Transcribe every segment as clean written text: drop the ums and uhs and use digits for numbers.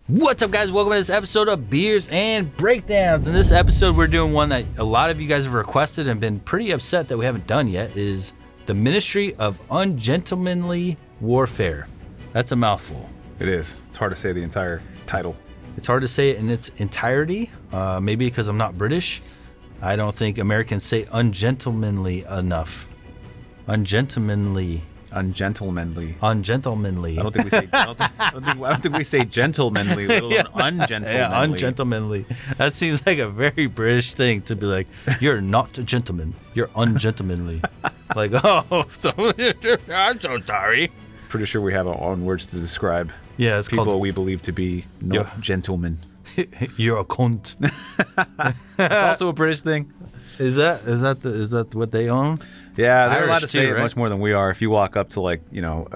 What's up, guys? Welcome to this episode of Beers and Breakdowns. In this episode, we're doing one that a lot of you guys have requested and been pretty upset that we haven't done yet, is the Ministry of Ungentlemanly Warfare. That's a mouthful. It is. It's hard to say the entire title. It's hard to say it in its entirety, maybe because I'm not British. I don't think Americans say ungentlemanly enough. Ungentlemanly. I don't think we say gentlemanly, let alone ungentlemanly. Yeah, ungentlemanly. That seems like a very British thing to be like, you're not a gentleman, you're ungentlemanly. Like, oh, I'm so sorry. Pretty sure we have our own words to describe it's people called, we believe to be not gentlemen. You're a cunt. It's also a British thing. Is that what they own? Yeah, they're allowed to say right? it much more than we are. If you walk up to a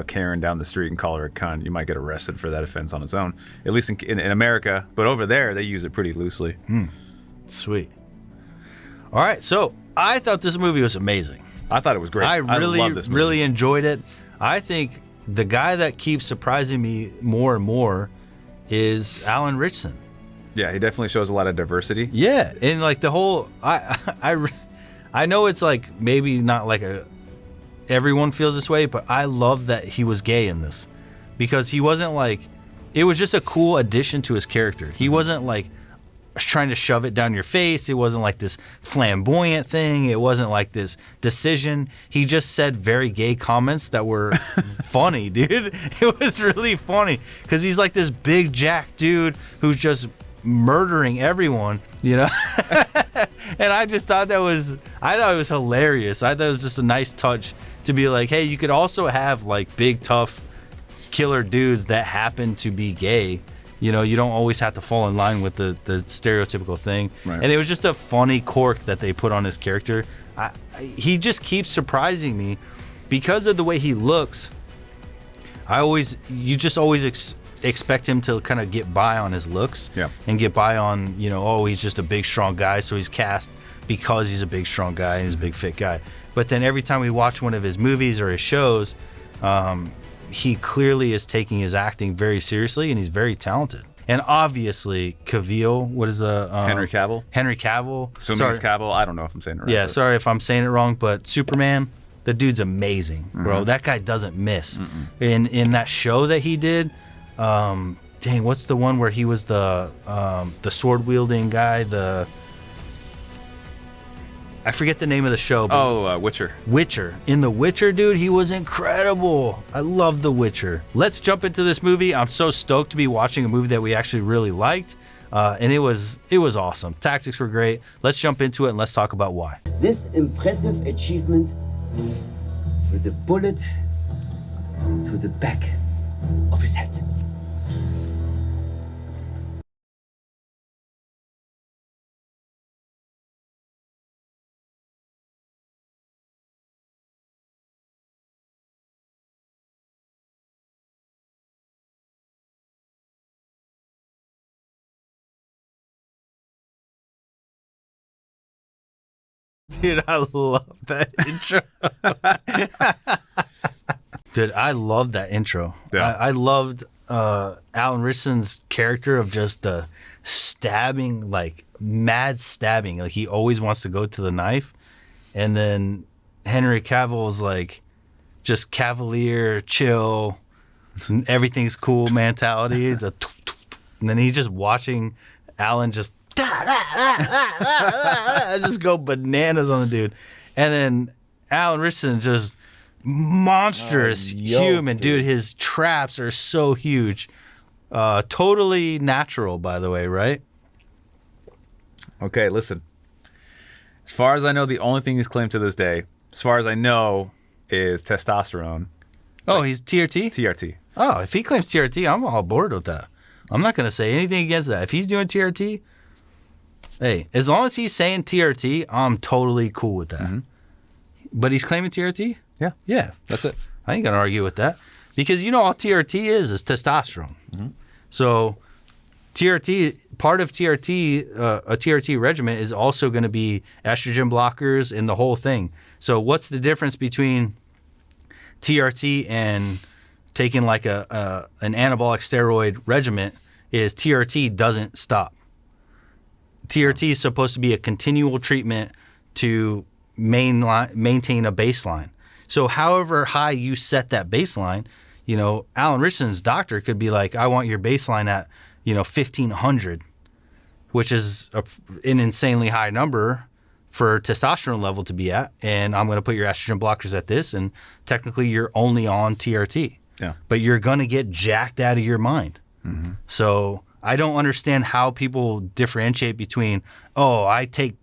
Karen down the street and call her a cunt, you might get arrested for that offense on its own. At least in America, but over there they use it pretty loosely. Sweet. All right, so I thought this movie was amazing. I thought it was great. I love this movie. really enjoyed it. I think the guy that keeps surprising me more and more is Alan Ritchson. Yeah, he definitely shows a lot of diversity. Yeah, and like the whole, I know it's like maybe not like everyone feels this way, but I love that he was gay in this because he wasn't like, it was just a cool addition to his character. He wasn't like trying to shove it down your face. It wasn't like this flamboyant thing. It wasn't like this decision. He just said very gay comments that were funny, dude. It was really funny because he's like this big jack dude who's just murdering everyone, you know. And I just thought it was hilarious. I thought it was just a nice touch to be like, hey, you could also have like big tough killer dudes that happen to be gay. You know, you don't always have to fall in line with the stereotypical thing. Right. And it was just a funny quirk that they put on his character. He just keeps surprising me because of the way he looks. You just always expect him to kind of get by on his looks, and get by on, he's just a big strong guy, so he's cast because he's a big strong guy and he's a big fit guy. But then every time we watch one of his movies or his shows, he clearly is taking his acting very seriously and he's very talented. And obviously Cavill, Henry Cavill. Assuming it's Cavill, I don't know if I'm saying it right. Yeah, sorry if I'm saying it wrong, but Superman, the dude's amazing, bro. Mm-hmm. That guy doesn't miss. In that show that he did, what's the one where he was the sword wielding guy? I forget the name of the show. Witcher. In The Witcher, dude, he was incredible. I love The Witcher. Let's jump into this movie. I'm so stoked to be watching a movie that we actually really liked, and it was awesome. Tactics were great. Let's jump into it and let's talk about why. This impressive achievement with a bullet to the back of his head. Dude, I love that intro. Dude, I love that intro. Yeah. I loved Alan Ritchson's character of just the stabbing, like mad stabbing. Like he always wants to go to the knife. And then Henry Cavill's like just cavalier, chill, everything's cool mentality. He's and then he's just watching Alan just just go bananas on the dude. And then Alan Ritchson just monstrous human, dude. His traps are so huge. Totally natural, by the way, right? Okay, listen. As far as I know, the only thing he's claimed to this day, as far as I know, is testosterone. Oh, he's TRT? TRT. Oh, if he claims TRT, I'm all board with that. I'm not going to say anything against that. If he's doing TRT, hey, as long as he's saying TRT, I'm totally cool with that. Mm-hmm. But he's claiming TRT? Yeah. Yeah. That's it. I ain't going to argue with that. Because all TRT is testosterone. Mm-hmm. So TRT, part of TRT, a TRT regimen is also going to be estrogen blockers and the whole thing. So what's the difference between TRT and taking like an anabolic steroid regimen is TRT doesn't stop. TRT is supposed to be a continual treatment to maintain a baseline. So however high you set that baseline, you know, Alan Richardson's doctor could be like, I want your baseline at, you know, 1,500, which is an insanely high number for testosterone level to be at. And I'm going to put your estrogen blockers at this. And technically you're only on TRT. Yeah. But you're going to get jacked out of your mind. Mm-hmm. So I don't understand how people differentiate between, oh, I take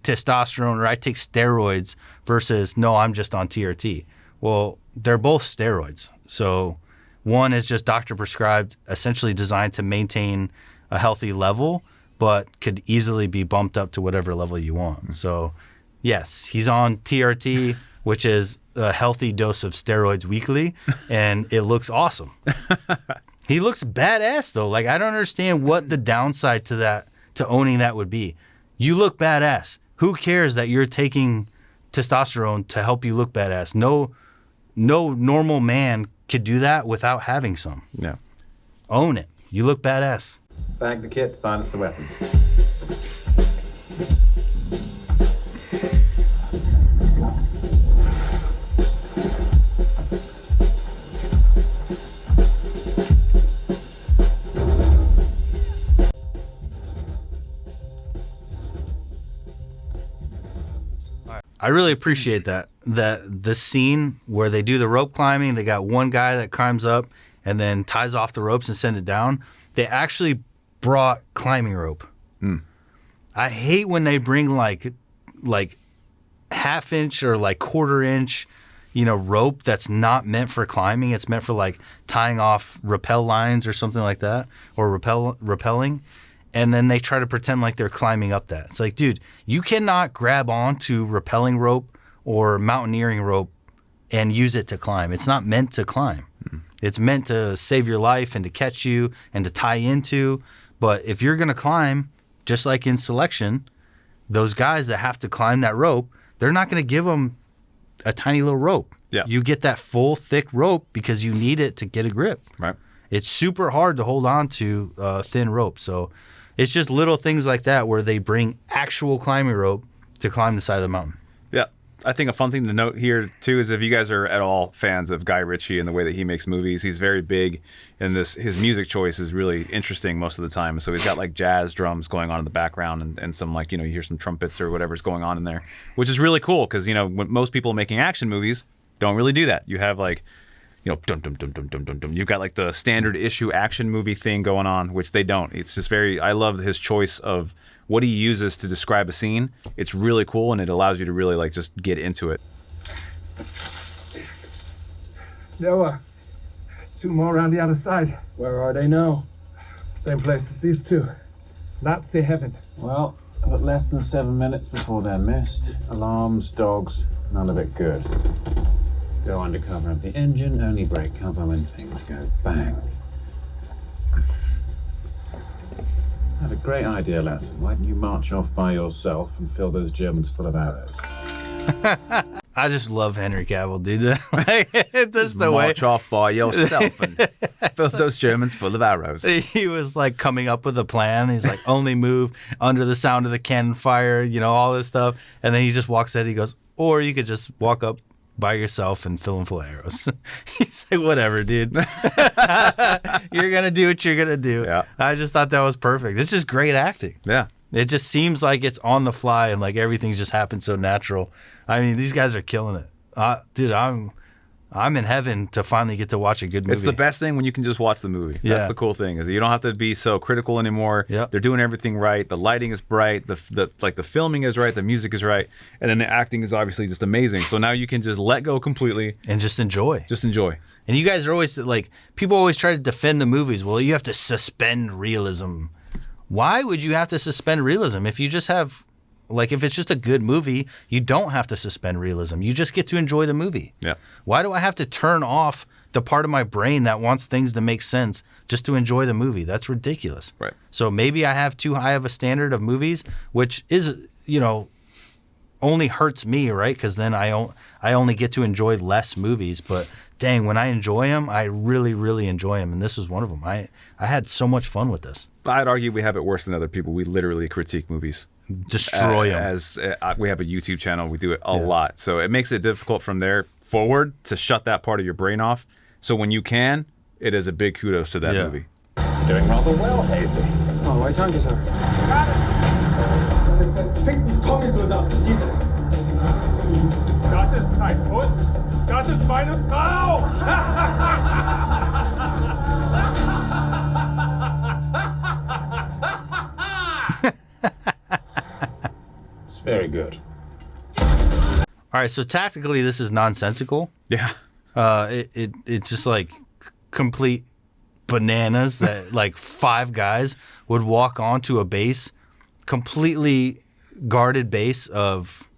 testosterone or I take steroids versus, no, I'm just on TRT. Well, they're both steroids. So one is just doctor prescribed, essentially designed to maintain a healthy level, but could easily be bumped up to whatever level you want. So yes, he's on TRT, which is a healthy dose of steroids weekly, and it looks awesome. He looks badass though. Like, I don't understand what the downside to that, to owning that would be. You look badass. Who cares that you're taking testosterone to help you look badass? No normal man could do that without having some. Yeah. Own it. You look badass. Bag the kit, silence the weapons. I really appreciate that the scene where they do the rope climbing, they got one guy that climbs up and then ties off the ropes and send it down. They actually brought climbing rope. I hate when they bring like half-inch or like quarter-inch, you know, rope that's not meant for climbing. It's meant for like tying off rappel lines or something like that, or rappelling. And then they try to pretend like they're climbing up that. It's like, dude, you cannot grab onto rappelling rope or mountaineering rope and use it to climb. It's not meant to climb. It's meant to save your life and to catch you and to tie into. But if you're going to climb, just like in selection, those guys that have to climb that rope, they're not going to give them a tiny little rope. Yeah. You get that full thick rope because you need it to get a grip. Right. It's super hard to hold on to thin rope. So it's just little things like that where they bring actual climbing rope to climb the side of the mountain. Yeah. I think a fun thing to note here, too, is if you guys are at all fans of Guy Ritchie and the way that he makes movies, he's very big in this. His music choice is really interesting most of the time. So he's got like jazz drums going on in the background and some like, you know, you hear some trumpets or whatever's going on in there, which is really cool because, you know, when most people making action movies don't really do that. You have like, you know, dum dum dum dum dum dum dum. You've got like the standard issue action movie thing going on, which they don't. It's just very. I love his choice of what he uses to describe a scene. It's really cool, and it allows you to really like just get into it. There two more around the other side. Where are they now? Same place as these two. Nazi heaven. Well, but less than 7 minutes before they're missed. Alarms, dogs, none of it good. Go under cover of the engine, only break cover when things go bang. I have a great idea, Lassen. Why don't you march off by yourself and fill those Germans full of arrows? I just love Henry Cavill, dude. Like, that's the way. March off by yourself and fill those Germans full of arrows. He was like coming up with a plan. He's like, only move under the sound of the cannon fire, you know, all this stuff. And then he just walks in. He goes, or you could just walk up by yourself and fill him full of arrows. He's like, whatever, dude. You're going to do what you're going to do. Yeah. I just thought that was perfect. It's just great acting. Yeah. It just seems like it's on the fly and like everything's just happened so natural. I mean, these guys are killing it. Dude, I'm in heaven to finally get to watch a good movie. It's the best thing when you can just watch the movie. Yeah. That's the cool thing is you don't have to be so critical anymore. Yep. They're doing everything right. The lighting is bright. The filming is right. The music is right. And then the acting is obviously just amazing. So now you can just let go completely. And just enjoy. Just enjoy. And you guys are always like, people always try to defend the movies. Well, you have to suspend realism. Why would you have to suspend realism? If you just have, like, if it's just a good movie, you don't have to suspend realism. You just get to enjoy the movie. Yeah. Why do I have to turn off the part of my brain that wants things to make sense just to enjoy the movie? That's ridiculous. Right. So maybe I have too high of a standard of movies, which is, you know, only hurts me, right? Because then I only get to enjoy less movies. But dang, when I enjoy them, I really, really enjoy them. And this was one of them. I had so much fun with this. I'd argue we have it worse than other people. We literally critique movies. Destroy them. As we have a YouTube channel, we do it a lot. So it makes it difficult from there forward to shut that part of your brain off. So when you can, it is a big kudos to that movie. Doing rather well, Hazy. Oh, I thank you, sir. Das ist kein Hund, das ist meine Frau! It's very good. All right, so tactically, this is nonsensical. Yeah. It's just like complete bananas that like 5 guys would walk onto a base, completely guarded base of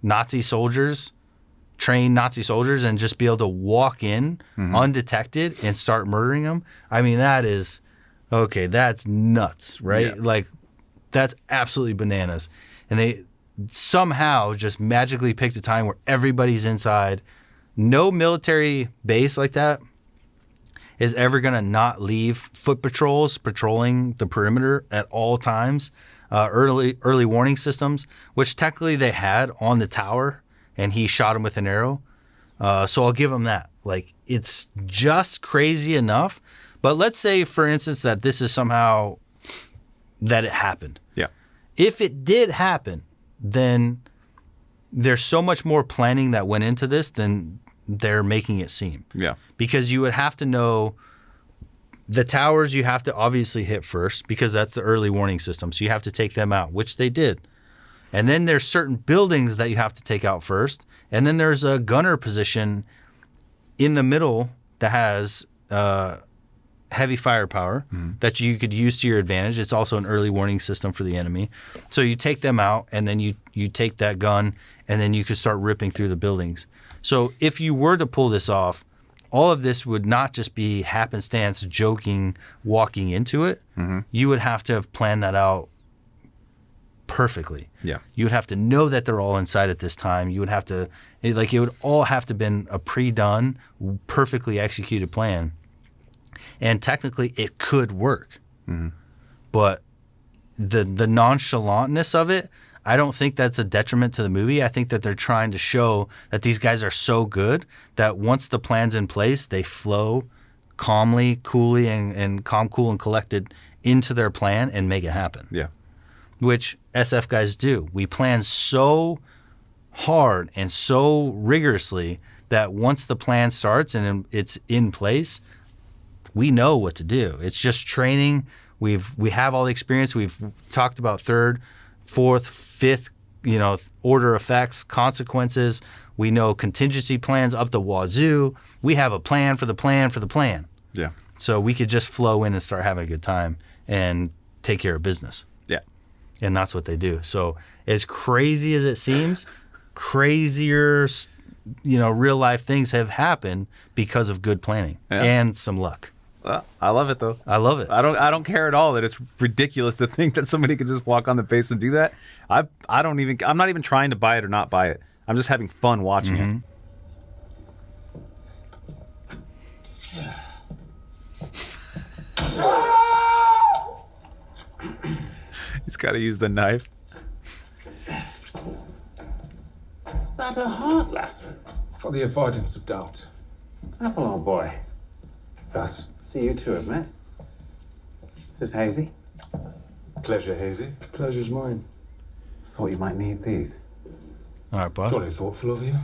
Nazi soldiers, trained Nazi soldiers, and just be able to walk in undetected and start murdering them. I mean, that's nuts, right? Yeah. Like, that's absolutely bananas. And they somehow just magically picked a time where everybody's inside. No military base like that is ever going to not leave foot patrols patrolling the perimeter at all times. Early warning systems, which technically they had on the tower, and he shot him with an arrow. So I'll give him that. Like, it's just crazy enough. But let's say, for instance, that this is somehow that it happened. Yeah. If it did happen, then there's so much more planning that went into this than they're making it seem. Yeah. Because you would have to know the towers you have to obviously hit first, because that's the early warning system. So you have to take them out, which they did. And then there's certain buildings that you have to take out first. And then there's a gunner position in the middle that has heavy firepower that you could use to your advantage. It's also an early warning system for the enemy. So you take them out, and then you take that gun, and then you could start ripping through the buildings. So if you were to pull this off, all of this would not just be happenstance, joking, walking into it. You would have to have planned that out perfectly. Yeah. You would have to know that they're all inside at this time. You would have to, it would all have to have been a pre-done, perfectly executed plan. And technically, it could work. But the nonchalantness of it, I don't think that's a detriment to the movie. I think that they're trying to show that these guys are so good that once the plan's in place, they flow calmly, coolly, and calm, cool, and collected into their plan and make it happen. Yeah. Which SF guys do. We plan so hard and so rigorously that once the plan starts and it's in place, we know what to do. It's just training. We have all the experience. We've talked about 3rd, 4th, 5th, order effects, consequences. We know contingency plans up the wazoo. We have a plan for the plan for the plan. Yeah. So we could just flow in and start having a good time and take care of business. Yeah. And that's what they do. So as crazy as it seems, crazier, real life things have happened because of good planning and some luck. I love it though. I love it. I don't care at all that it's ridiculous to think that somebody could just walk on the base and do that. I'm not even trying to buy it or not buy it. I'm just having fun watching it. He's got to use the knife. Is that a heart, lass? For the avoidance of doubt. Apple, old boy. Gus, see you to it, mate. Is this Hazy? Pleasure, Hazy. Pleasure's mine. Thought you might need these. All right, boss. Jolly thoughtful of you.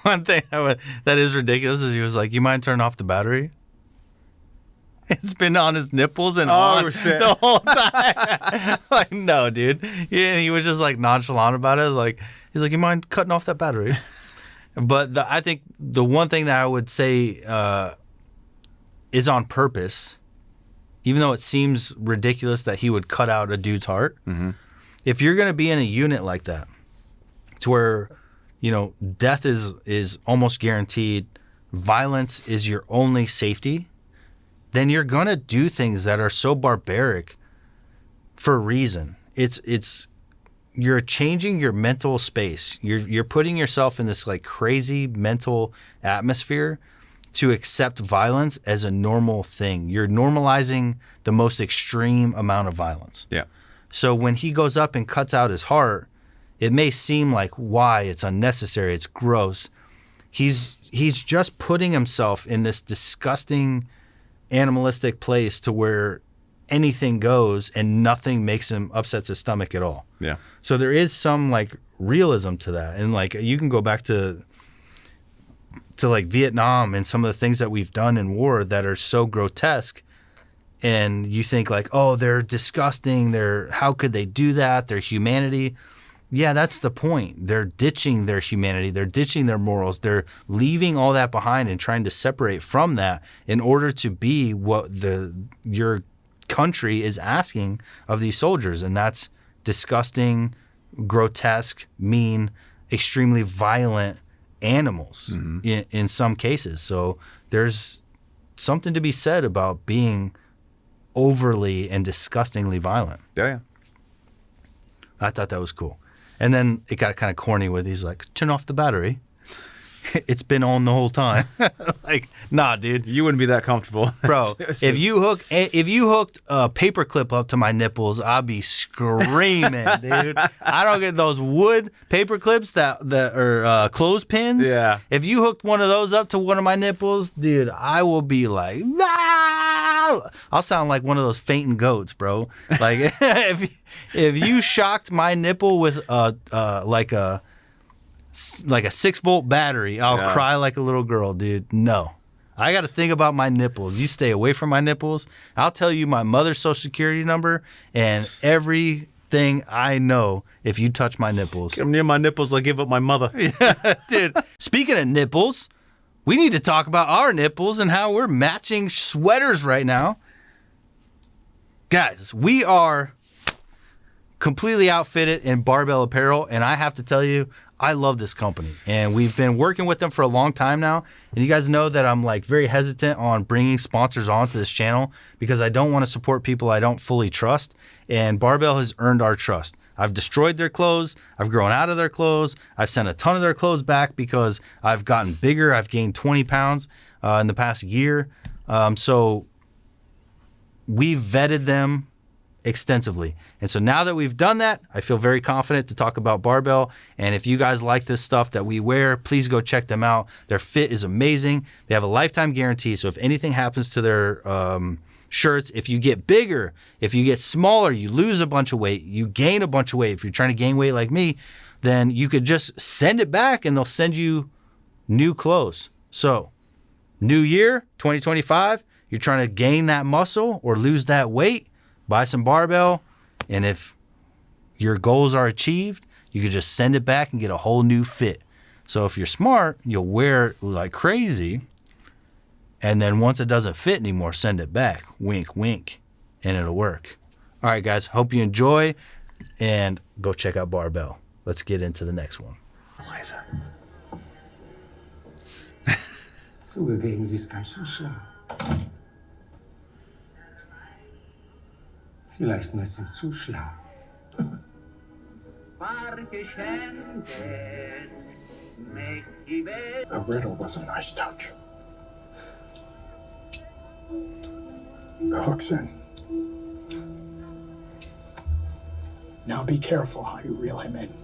One thing that is ridiculous is he was like, "You mind turning off the battery?" It's been on his nipples and on shit. the whole time. Like, no, dude. Yeah, he was just like nonchalant about it. Like, he's like, "You mind cutting off that battery?" But I think the one thing that I would say is on purpose, even though it seems ridiculous that he would cut out a dude's heart. If you're going to be in a unit like that, to where, death is almost guaranteed, violence is your only safety, then you're going to do things that are so barbaric for a reason. It's you're changing your mental space. You're putting yourself in this like crazy mental atmosphere to accept violence as a normal thing. You're normalizing the most extreme amount of violence. Yeah. So when he goes up and cuts out his heart, it may seem like why it's unnecessary, it's gross. He's just putting himself in this disgusting animalistic place to where anything goes and nothing makes him upsets his stomach at all. Yeah. So there is some like realism to that. And like you can go back to like Vietnam and some of the things that we've done in war that are so grotesque, and you think like, oh, they're disgusting, how could they do that? Their humanity. Yeah, that's the point. They're ditching their humanity. They're ditching their morals. They're leaving all that behind and trying to separate from that in order to be what your country is asking of these soldiers. And that's disgusting, grotesque, mean, extremely violent animals in some cases. So there's something to be said about being overly and disgustingly violent. Yeah. I thought that was cool. And then it got kind of corny with he's like, turn off the battery. It's been on the whole time. Like, nah, dude. You wouldn't be that comfortable. Bro, if you hooked a paper clip up to my nipples, I'd be screaming, dude. I don't get those wood paper clips that are clothespins. Yeah. If you hooked one of those up to one of my nipples, dude, I will be like, nah! I'll sound like one of those fainting goats, bro. Like if you shocked my nipple with like a 6-volt battery, I'll cry like a little girl, dude. No. I got to think about my nipples. You stay away from my nipples. I'll tell you my mother's social security number and everything I know if you touch my nipples. Come near my nipples, I'll give up my mother. Yeah, dude. Speaking of nipples, we need to talk about our nipples and how we're matching sweaters right now. Guys, we are completely outfitted in Barbell apparel, and I have to tell you, I love this company, and we've been working with them for a long time now. And you guys know that I'm like very hesitant on bringing sponsors onto this channel because I don't want to support people I don't fully trust. And Barbell has earned our trust. I've destroyed their clothes. I've grown out of their clothes. I've sent a ton of their clothes back because I've gotten bigger. I've gained 20 pounds in the past year. So we've vetted them extensively. And so now that we've done that, I feel very confident to talk about Barbell. And if you guys like this stuff that we wear, please go check them out. Their fit is amazing. They have a lifetime guarantee. So if anything happens to their shirts, if you get bigger, if you get smaller, you lose a bunch of weight, you gain a bunch of weight. If you're trying to gain weight like me, then you could just send it back and they'll send you new clothes. So new year, 2025, you're trying to gain that muscle or lose that weight, buy some Barbell, and if your goals are achieved, you could just send it back and get a whole new fit. So if you're smart, you'll wear it like crazy, and then once it doesn't fit anymore, send it back. Wink, wink, and it'll work. All right, guys, hope you enjoy, and go check out Barbell. Let's get into the next one. Eliza. Zugegeben, sie ist ganz schön schlau. Vielleicht ein bisschen zu schlau. A riddle was a nice touch. The hook's in. Now be careful how you reel him in.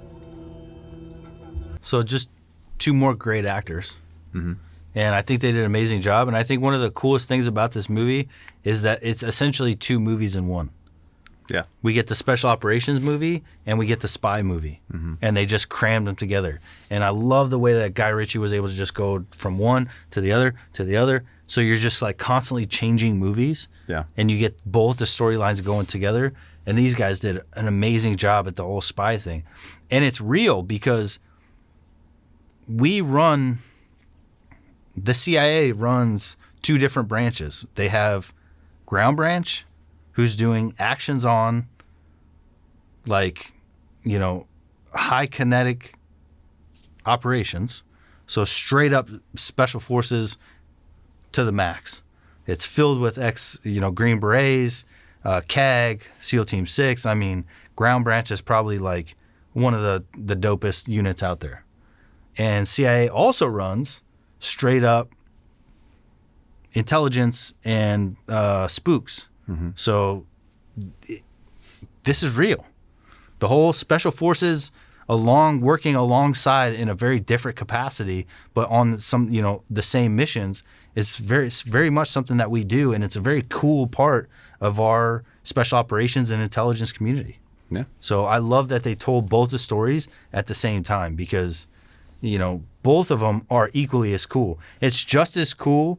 So just two more great actors. Mm-hmm. And I think they did an amazing job. And I think one of the coolest things about this movie is that it's essentially two movies in one. Yeah. We get the special operations movie and we get the spy movie. Mm-hmm. And they just crammed them together. And I love the way that Guy Ritchie was able to just go from one to the other to the other. So you're just like constantly changing movies. Yeah. And you get both the storylines going together. And these guys did an amazing job at the whole spy thing. And it's real because the CIA runs two different branches. They have ground branch, who's doing actions on like, high kinetic operations. So straight up special forces to the max. It's filled with Green Berets, CAG, SEAL Team 6. I mean, ground branch is probably like one of the dopest units out there. And CIA also runs straight up intelligence and spooks. So this is real. The whole special forces working alongside in a very different capacity, but on some, the same missions is very much something that we do. And it's a very cool part of our special operations and intelligence community. Yeah. So I love that they told both the stories at the same time because, both of them are equally as cool. It's just as cool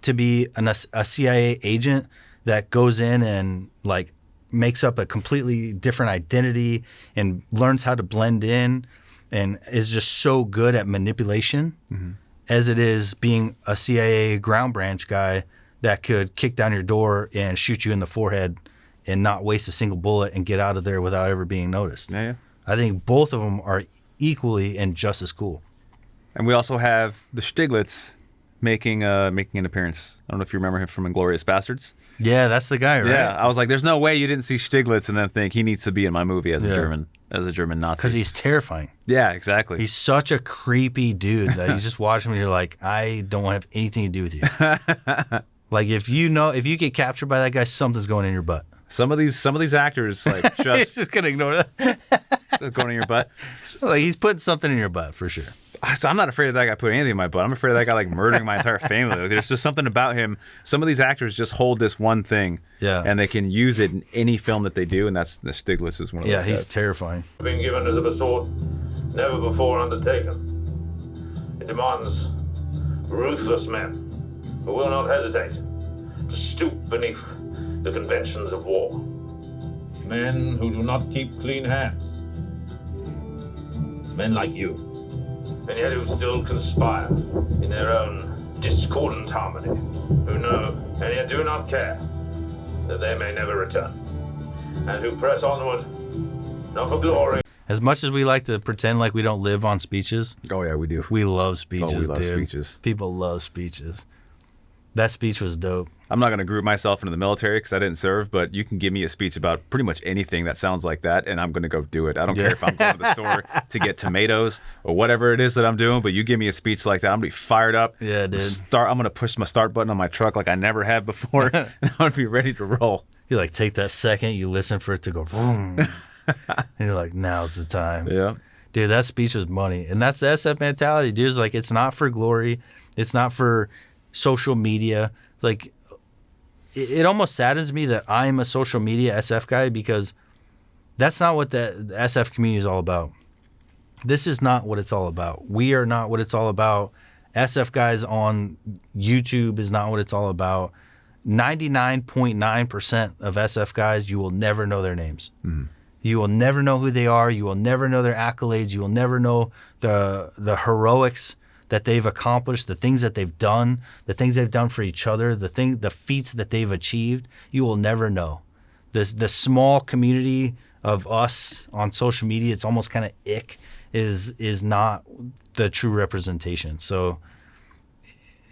to be a CIA agent that goes in and like makes up a completely different identity and learns how to blend in and is just so good at manipulation as it is being a CIA ground branch guy that could kick down your door and shoot you in the forehead and not waste a single bullet and get out of there without ever being noticed. Yeah. I think both of them are equally and just as cool. And we also have the Stiglitz making an appearance. I don't know if you remember him from Inglourious Bastards. Yeah, that's the guy, right? Yeah, I was like, there's no way you didn't see Stiglitz and then think he needs to be in my movie as a German Nazi. Because he's terrifying. Yeah, exactly. He's such a creepy dude that you just watch him and you're like, I don't want to have anything to do with you. Like if you get captured by that guy, something's going in your butt. Some of these actors like He's just gonna ignore that. going in your butt. Like he's putting something in your butt for sure. I'm not afraid of that guy putting anything in my butt. I'm afraid of that guy like murdering my entire family. Like, there's just something about him. Some of these actors just hold this one thing, and they can use it in any film that they do, and that's the Stiglitz is one of those. Yeah, he's guys. terrifying. Been given as of a sort never before undertaken. It demands ruthless men who will not hesitate to stoop beneath the conventions of war. Men who do not keep clean hands. Men like you. And yet who still conspire in their own discordant harmony. Who know and yet do not care that they may never return. And who press onward, not for glory. As much as we like to pretend like we don't live on speeches, Oh yeah, we do. we love speeches, we love dude. speeches. People love speeches. That speech was dope. I'm not going to group myself into the military because I didn't serve, but you can give me a speech about pretty much anything that sounds like that, and I'm going to go do it. I don't care if I'm going to the store to get tomatoes or whatever it is that I'm doing, but you give me a speech like that, I'm going to be fired up. Yeah, dude. I'm going to push my start button on my truck like I never have before, and I'm going to be ready to roll. You like take that second, you listen for it to go vroom, and you're like, now's the time. Yeah. Dude, that speech was money. And that's the SF mentality, dude. It's like, it's not for glory. It's not for social media. It's like, it almost saddens me that I'm a social media SF guy because that's not what the SF community is all about. This is not what it's all about. We are not what it's all about. SF guys on YouTube is not what it's all about. 99.9% of SF guys, you will never know their names. Mm-hmm. You will never know who they are. You will never know their accolades. You will never know the heroics that they've accomplished, the things that they've done, the things they've done for each other, the feats that they've achieved. You will never know. The small community of us on social media, it's almost kind of ick, is not the true representation. So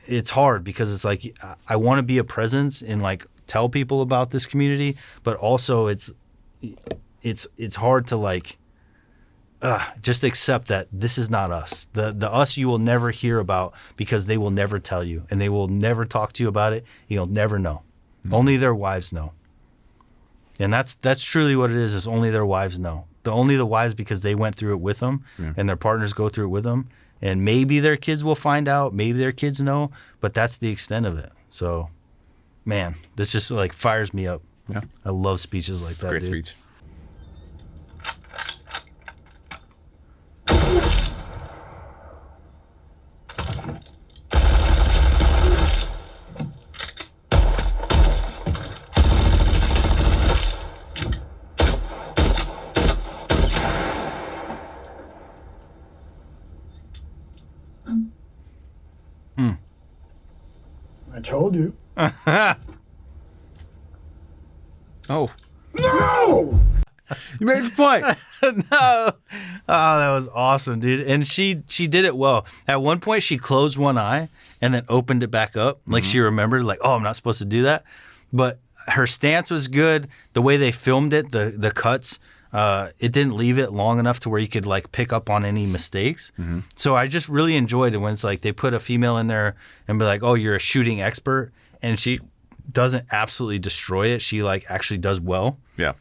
it's hard because it's like I want to be a presence and like tell people about this community, but also it's hard to like just accept that this is not us. The us you will never hear about because they will never tell you and they will never talk to you about it. You'll never know. Mm-hmm. Only their wives know. And that's truly what it is only their wives know. Only the wives because they went through it with them and their partners go through it with them. And maybe their kids will find out, maybe their kids know, but that's the extent of it. So, man, this just like fires me up. Yeah. I love speeches like that, Great dude. speech. I told you. Oh. No! You made the point. No. Oh, that was awesome, dude. And she did it well. At one point, she closed one eye and then opened it back up. Like she remembered, like, oh, I'm not supposed to do that. But her stance was good. The way they filmed it, the cuts, it didn't leave it long enough to where you could like pick up on any mistakes. So I just really enjoyed it when it's like they put a female in there and be like, oh, you're a shooting expert, and she doesn't absolutely destroy it. She like actually does well. Yeah.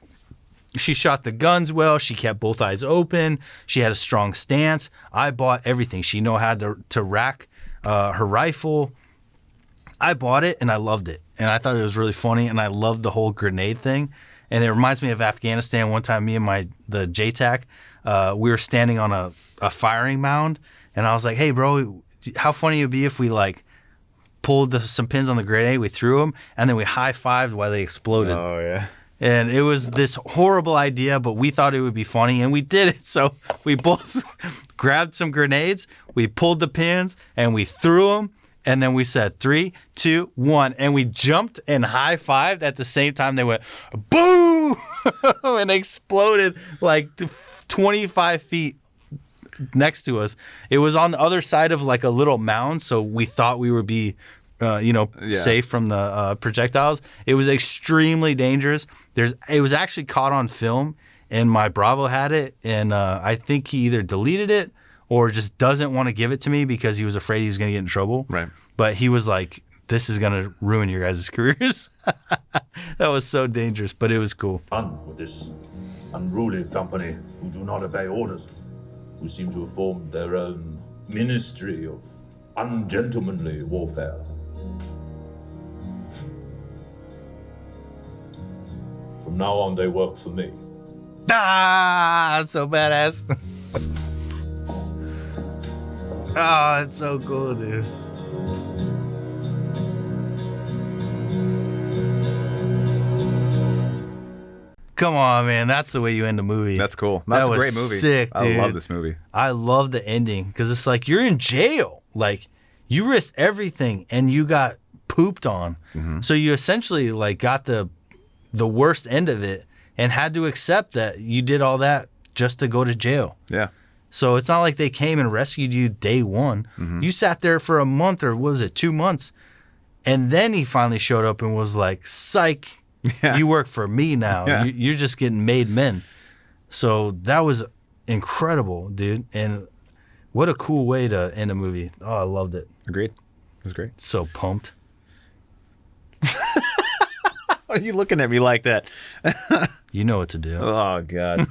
She shot the guns well. She kept both eyes open. She had a strong stance. I bought everything. She knew how to rack her rifle. I bought it and I loved it. And I thought it was really funny, and I loved the whole grenade thing. And it reminds me of Afghanistan. One time, me and the JTAC, we were standing on a firing mound, and I was like, hey, bro, how funny it would be if we like pulled some pins on the grenade, we threw them, and then we high-fived while they exploded. Oh, yeah. And it was this horrible idea, but we thought it would be funny, and we did it. So we both grabbed some grenades, we pulled the pins, and we threw them, and then we said 3, 2, 1, and we jumped and high-fived at the same time. They went, boo! And exploded like 25 feet next to us. It was on the other side of like a little mound, so we thought we would be safe from the projectiles. It was extremely dangerous. It was actually caught on film, and my Bravo had it, and I think he either deleted it or just doesn't want to give it to me because he was afraid he was going to get in trouble. Right. But he was like, this is going to ruin your guys' careers. That was so dangerous, but it was cool. Done with this unruly company who do not obey orders, who seem to have formed their own Ministry of Ungentlemanly Warfare. From now on, they work for me. Ah, that's so badass. Oh, it's so cool, dude. Come on, man. That's the way you end a movie. That's cool. That's That a was great movie. sick, dude. I love this movie. I love the ending because it's like you're in jail. Like you risked everything and you got pooped on. So you essentially like got the worst end of it and had to accept that you did all that just to go to jail. Yeah. So it's not like they came and rescued you day one. You sat there for a month, or what was it, 2 months? And then he finally showed up and was like, psych, you work for me now. Yeah. You're just getting made men. So that was incredible, dude. And what a cool way to end a movie. Oh, I loved it. Agreed. It was great. So pumped. Why are you looking at me like that? You know what to do. Oh, God.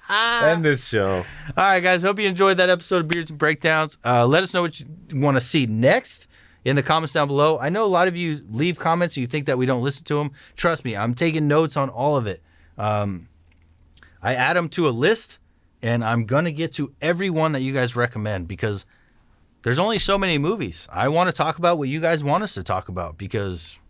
End this show. All right, guys. Hope you enjoyed that episode of Beards and Breakdowns. Let us know what you want to see next in the comments down below. I know a lot of you leave comments and you think that we don't listen to them. Trust me, I'm taking notes on all of it. I add them to a list, and I'm going to get to every one that you guys recommend because there's only so many movies. I want to talk about what you guys want us to talk about because,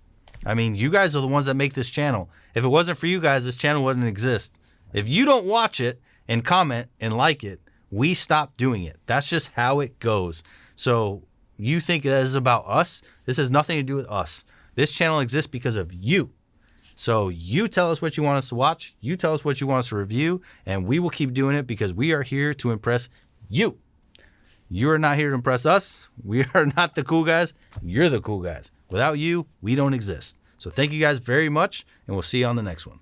I mean, you guys are the ones that make this channel. If it wasn't for you guys, this channel wouldn't exist. If you don't watch it and comment and like it, we stop doing it. That's just how it goes. So you think that is about us? This has nothing to do with us. This channel exists because of you. So you tell us what you want us to watch. You tell us what you want us to review, and we will keep doing it because we are here to impress you. You are not here to impress us. We are not the cool guys. You're the cool guys. Without you, we don't exist. So thank you guys very much, and we'll see you on the next one.